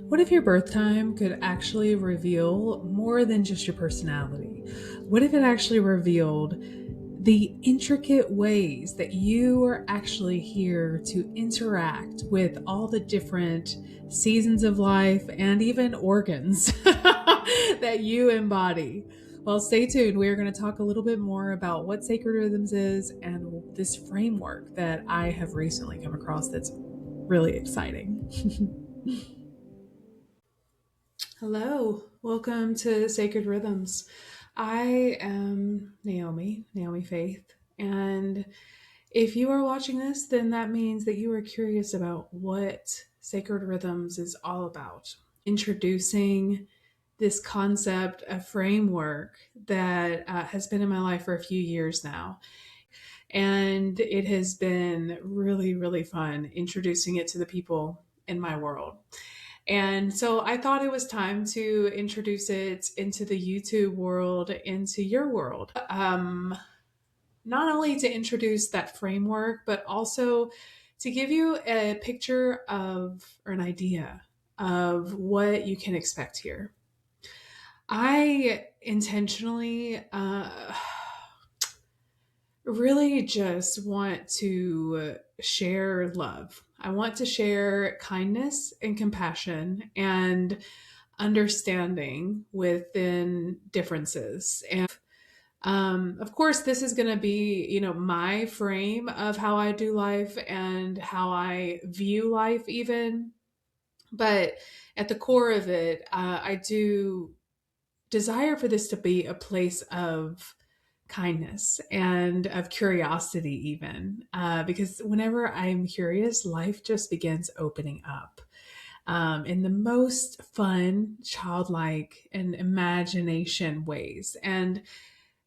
What if your birth time could actually reveal more than just your personality? What if it actually revealed the intricate ways that you are actually here to interact with all the different seasons of life and even organs that you embody? Well, stay tuned. We are going to talk a little bit more about what sacred rhythms is and this framework that I have recently come across that's really exciting. Hello, welcome to Sacred Rhythms. I am Naomi Faith, and if you are watching this, then that means that you are curious about what Sacred Rhythms is all about. Introducing this concept, a framework that has been in my life for a few years now. And it has been really, really fun introducing it to the people in my world. And so I thought it was time to introduce it into the YouTube world, into your world. Not only to introduce that framework, but also to give you a picture of, or an idea of what you can expect here. I intentionally really just want to share love. I want to share kindness and compassion and understanding within differences. And of course, this is going to be, my frame of how I do life and how I view life, even. But at the core of it, I do desire for this to be a place of kindness and of curiosity, even because whenever I'm curious, life just begins opening up in the most fun, childlike, and imagination ways. And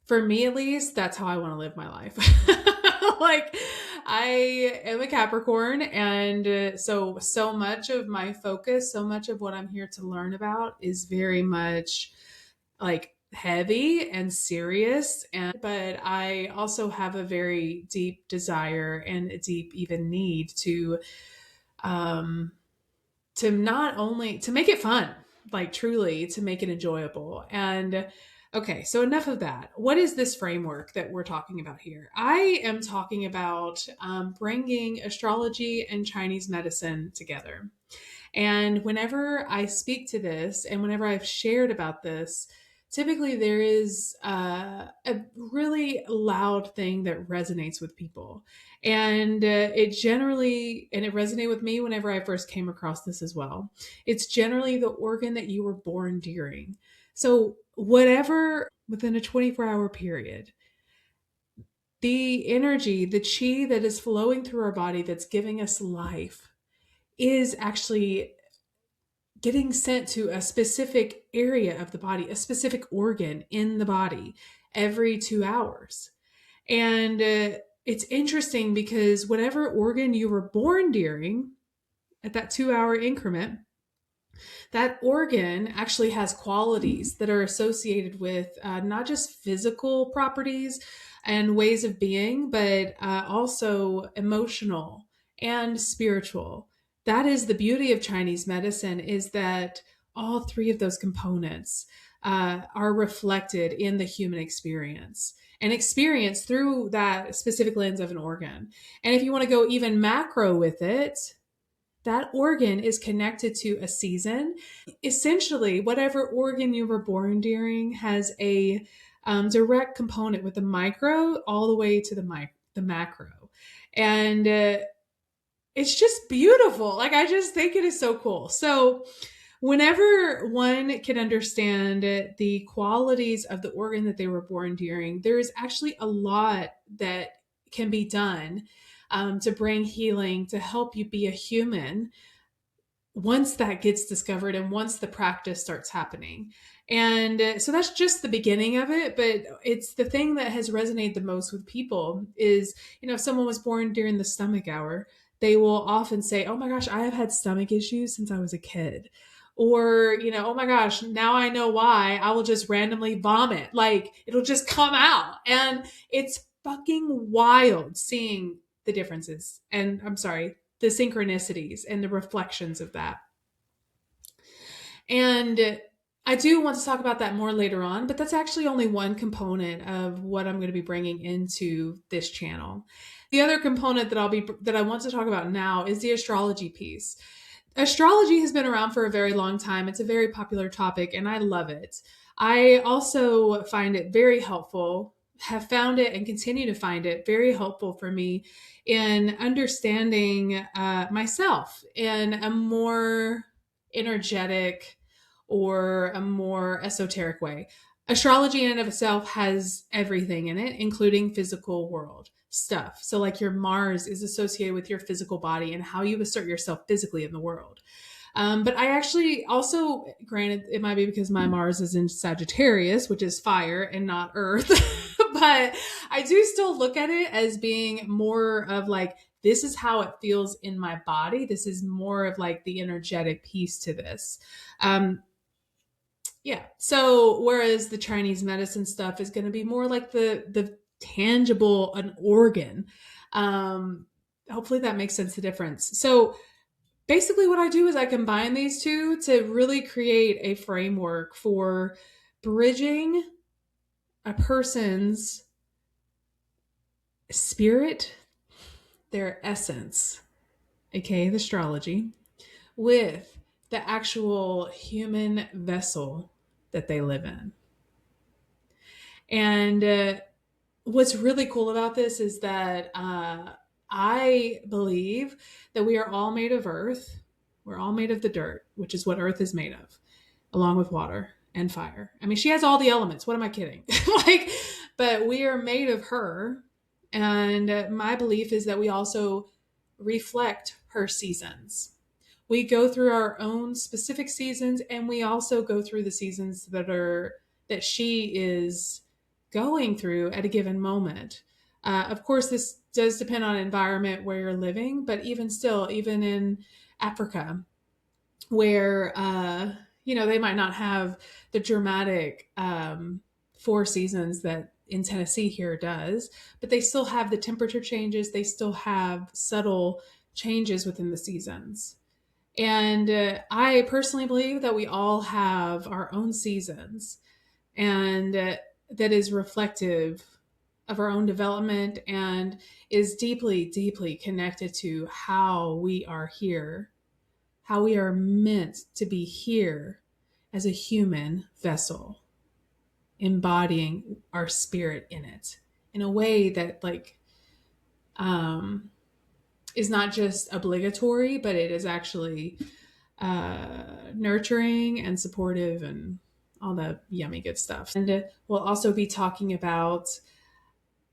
for me, at least, that's how I want to live my life. Like, I am a Capricorn, and so much of my focus, so much of what I'm here to learn about is very much like heavy and serious, and but I also have a very deep desire and a deep even need um to not only to make it fun, like truly to make it enjoyable. And okay, so enough of that. What is this framework that we're talking about here? I am talking about bringing astrology and Chinese medicine together. And whenever I speak to this and whenever I've shared about this, typically there is a really loud thing that resonates with people. And it resonated with me whenever I first came across this as well. It's generally the organ that you were born during. So, whatever within a 24-hour period, the energy, the chi that is flowing through our body that's giving us life is actually getting sent to a specific area of the body, a specific organ in the body every 2 hours. And it's interesting because whatever organ you were born during at that 2 hour increment, that organ actually has qualities that are associated with not just physical properties and ways of being, but also emotional and spiritual. That is the beauty of Chinese medicine, is that all three of those components are reflected in the human experience and experienced through that specific lens of an organ. And if you want to go even macro with it, that organ is connected to a season. Essentially, whatever organ you were born during has a direct component with the micro all the way to the macro. And it's just beautiful. Like, I just think it is so cool. So, whenever one can understand the qualities of the organ that they were born during, there is actually a lot that can be done to bring healing, to help you be a human once that gets discovered and once the practice starts happening. And so that's just the beginning of it, but it's the thing that has resonated the most with people is, if someone was born during the stomach hour, they will often say, "Oh my gosh, I have had stomach issues since I was a kid." Or, "Oh my gosh, now I know why I will just randomly vomit. Like, it'll just come out." And it's fucking wild seeing the differences. And I'm sorry, the synchronicities and the reflections of that. And I do want to talk about that more later on, but that's actually only one component of what I'm going to be bringing into this channel. The other component that I want to talk about now is the astrology piece. Astrology has been around for a very long time. It's a very popular topic and I love it. I also find it very helpful, have found it and continue to find it very helpful for me in understanding myself in a more energetic or a more esoteric way. Astrology in and of itself has everything in it, including physical world stuff. So, like your Mars is associated with your physical body and how you assert yourself physically in the world. But I actually also, granted, it might be because my Mars is in Sagittarius, which is fire and not earth, but I do still look at it as being more of like, this is how it feels in my body. This is more of like the energetic piece to this. Um, yeah. So whereas the Chinese medicine stuff is going to be more like the tangible, an organ. Um, Hopefully that makes sense, the difference. So basically what I do is I combine these two to really create a framework for bridging a person's spirit, their essence, aka the astrology, with the actual human vessel that they live in. And what's really cool about this is that I believe that we are all made of earth. We're all made of the dirt, which is what earth is made of, along with water and fire. I mean, she has all the elements. What am I kidding? Like, but we are made of her. And my belief is that we also reflect her seasons. We go through our own specific seasons and we also go through the seasons that she is going through at a given moment. Of course, this does depend on environment where you're living, but even still, even in Africa, where they might not have the dramatic four seasons that in Tennessee here does, but they still have the temperature changes. They still have subtle changes within the seasons. And I personally believe that we all have our own seasons, and that is reflective of our own development and is deeply, deeply connected to how we are here, how we are meant to be here as a human vessel, embodying our spirit in it in a way that um, is not just obligatory, but it is actually nurturing and supportive and all that yummy good stuff. And we'll also be talking about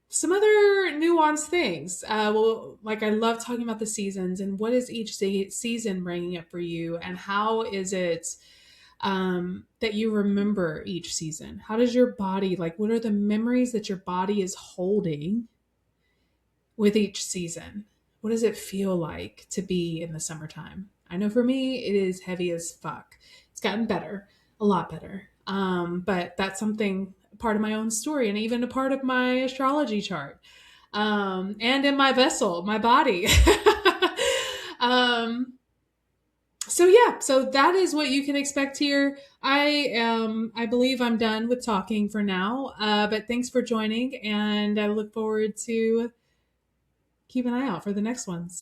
some other nuanced things. Well, like I love talking about the seasons and what is each season bringing up for you, and how is it that you remember each season? How does your body, like, what are the memories that your body is holding with each season? What does it feel like to be in the summertime? I know for me, it is heavy as fuck. It's gotten better, a lot better. But that's something, part of my own story, and even a part of my astrology chart. And in my vessel, my body. um, so yeah, so that is what you can expect here. I believe I'm done with talking for now. But thanks for joining, and I look forward to keep an eye out for the next ones.